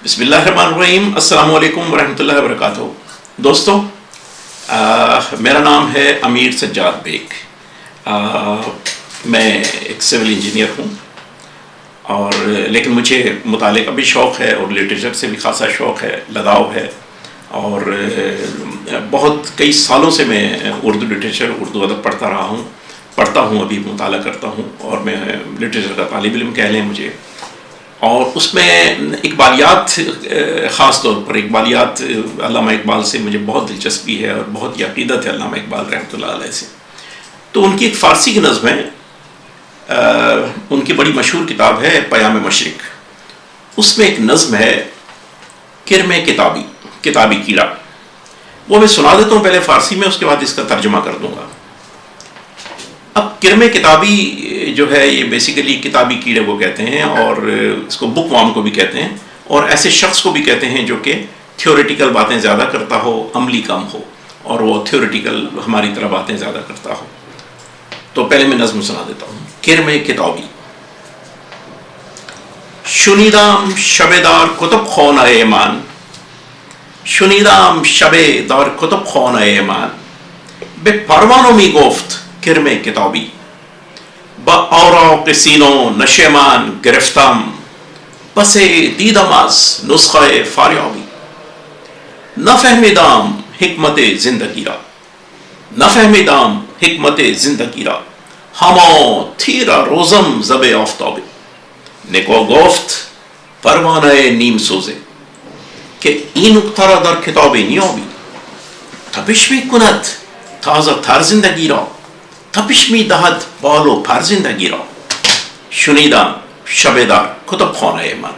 بسم اللہ الرحمن الرحیم. السلام علیکم ورحمۃ اللہ وبرکاتہ. دوستو، میرا نام ہے امیر سجاد بیگ. میں ایک سول انجینئر ہوں، اور لیکن مجھے مطالعے کا بھی شوق ہے اور لٹریچر سے بھی خاصا شوق ہے، لگاؤ ہے. اور بہت کئی سالوں سے میں اردو لٹریچر، اردو ادب پڑھتا ہوں، ابھی مطالعہ کرتا ہوں، اور میں لٹریچر کا طالب علم کہہ لیں مجھے. اور اس میں اقبالیات، خاص طور پر اقبالیات، علامہ اقبال سے مجھے بہت دلچسپی ہے اور بہت ہی عقیدت ہے علامہ اقبال رحمۃ اللہ علیہ سے. تو ان کی ایک فارسی کی نظم ہے، ان کی بڑی مشہور کتاب ہے پیام مشرق. اس میں ایک نظم ہے کرم کتابی کیڑا. وہ میں سنا دیتا ہوں پہلے فارسی میں، اس کے بعد اس کا ترجمہ کر دوں گا. اب کرم کتابی جو ہے، یہ بیسیکلی کتابی کیڑے کو کہتے ہیں، اور اس کو بک وارم کو بھی کہتے ہیں، اور ایسے شخص کو بھی کہتے ہیں جو کہ تھیوریٹیکل باتیں زیادہ کرتا ہو، عملی کم ہو، اور وہ تھیوریٹیکل ہماری طرح باتیں زیادہ کرتا ہو. تو پہلے میں نظم سنا دیتا ہوں. کرم کتابی. شنیدام شب دار کتب خون ایمان، شنیدام شب دار کتب خون ایمان، به پروانو می گفت کرم کتابی، با اوراق سینو نشیمان گرفتم، پس دیدم از نسخه فاریابی. نفهمیدم حکمت زندگی را، نفهمیدم حکمت زندگی را، هما تیر روزم زب آفتابی. نکو گفت پروانه نیم سوزه که این نکته را در کتاب نیابی، تپش می کند تازه تر زندگی را، تپش می دهد بال و پر زندگی را. شنیدم شب در کتب خانه من.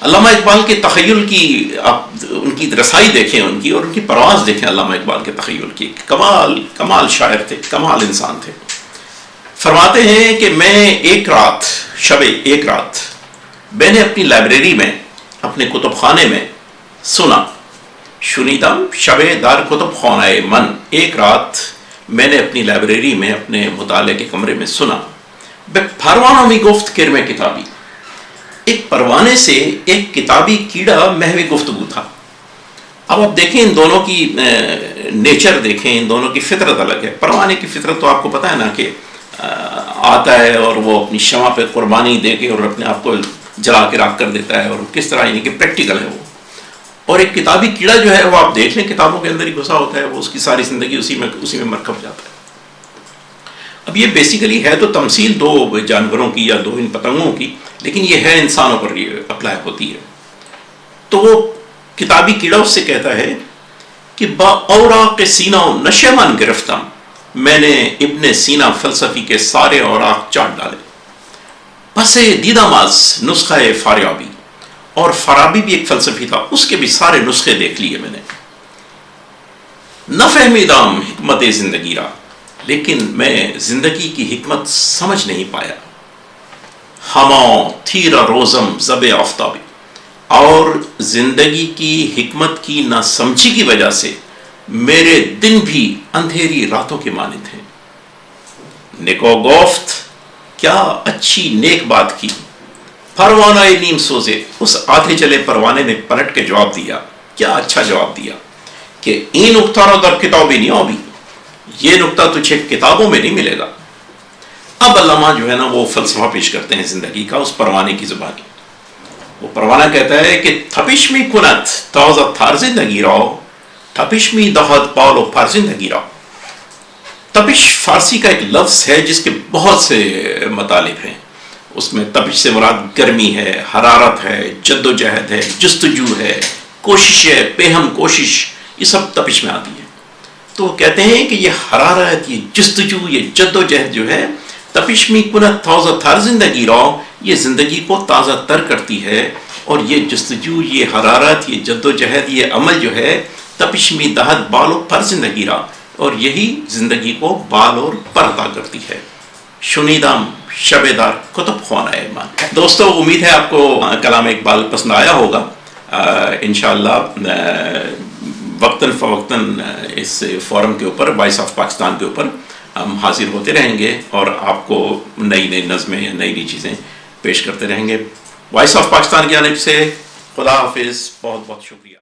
علامہ اقبال کے تخیل کی آپ ان کی رسائی دیکھیں، ان کی اور ان کی پرواز دیکھیں. علامہ اقبال کے تخیل کی کمال شاعر تھے، کمال انسان تھے. فرماتے ہیں کہ میں ایک رات میں نے اپنی لائبریری میں، اپنے کتب خانے میں سنا. شنیدم شب دار کتب خانہ من. ایک رات میں نے اپنی لائبریری میں، اپنے مطالعے کے کمرے میں سنا. پروانہ می گفت کرم کتابی. ایک پروانے سے ایک کتابی کیڑا محو گفتگو تھا. اب آپ دیکھیں ان دونوں کی نیچر دیکھیں، ان دونوں کی فطرت الگ ہے. پروانے کی فطرت تو آپ کو پتہ ہے نا کہ آتا ہے اور وہ اپنی شمع پہ قربانی دے کے اور اپنے آپ کو جلا کے راکھ کر دیتا ہے، اور کس طرح یعنی کہ پریکٹیکل ہے وہ. اور ایک کتابی کیڑا جو ہے وہ آپ دیکھ لیں کتابوں کے اندر ہی گھسا ہوتا ہے، وہ اس کی ساری زندگی اسی میں مرکب جاتا ہے. اب یہ بیسیکلی ہے تو تمثیل دو جانوروں کی یا دو ان پتنگوں کی، لیکن یہ ہے انسانوں پر یہ اپلائی ہوتی ہے. تو وہ کتابی کیڑا اس سے کہتا ہے کہ با اوراق سینہ نشیمان گرفتم، میں نے ابن سینا فلسفی کے سارے اوراق چاٹ ڈالے. پس دیدم از نسخہ فاریابی، اور فارابی بھی ایک فلسفی تھا، اس کے بھی سارے نسخے دیکھ لیے میں نے. نہ فہمیدم حکمت زندگی را، لیکن میں زندگی کی حکمت سمجھ نہیں پایا. ہما تھیر روزم زب آفتابی، اور زندگی کی حکمت کی نہ سمجھی کی وجہ سے میرے دن بھی اندھیری راتوں کے مانند ہیں. نکو گفت، کیا اچھی نیک بات کی. پروانہ نیم سوزے، اس آدھے چلے پروانے نے پلٹ کے جواب دیا. کیا اچھا جواب دیا کہ این نقطہ رو در کتابی نہیں ہوگی، یہ نقطہ تجھے کتابوں میں نہیں ملے گا. اب علامہ جو ہے نا وہ فلسفہ پیش کرتے ہیں زندگی کا اس پروانے کی زبان. وہ پروانہ کہتا ہے کہ تپش می کنت تازہ تھار زندگی راو، تپش می دہد پالو پر زندگی راو. تپش فارسی کا ایک لفظ ہے جس کے بہت سے مطالب ہیں. اس میں تپش سے مراد گرمی ہے، حرارت ہے، جد و جہد ہے، جستجو ہے، کوشش ہے، پیہم کوشش، یہ سب تپش میں آتی ہے. تو وہ کہتے ہیں کہ یہ حرارت، یہ جستجو، یہ جد و جہد جو ہے، تپش می کنت تازہ تر زندگی راو، یہ زندگی کو تازہ تر کرتی ہے. اور یہ جستجو، یہ حرارت، یہ جد و جہد، یہ عمل جو ہے، تپش می دہد بال و پر زندگی را، اور یہی زندگی کو بال اور پر عطا کرتی ہے. شنیدم شب دار کتب خانہ ایمان. دوستو، امید ہے آپ کو کلام اقبال پسند آیا ہوگا. انشاءاللہ وقتاً فوقتاً اس فورم کے اوپر، وائس آف پاکستان کے اوپر ہم حاضر ہوتے رہیں گے اور آپ کو نئی نظمیں یا نئی چیزیں پیش کرتے رہیں گے. وائس آف پاکستان کی جانب سے خدا حافظ، بہت بہت شکریہ.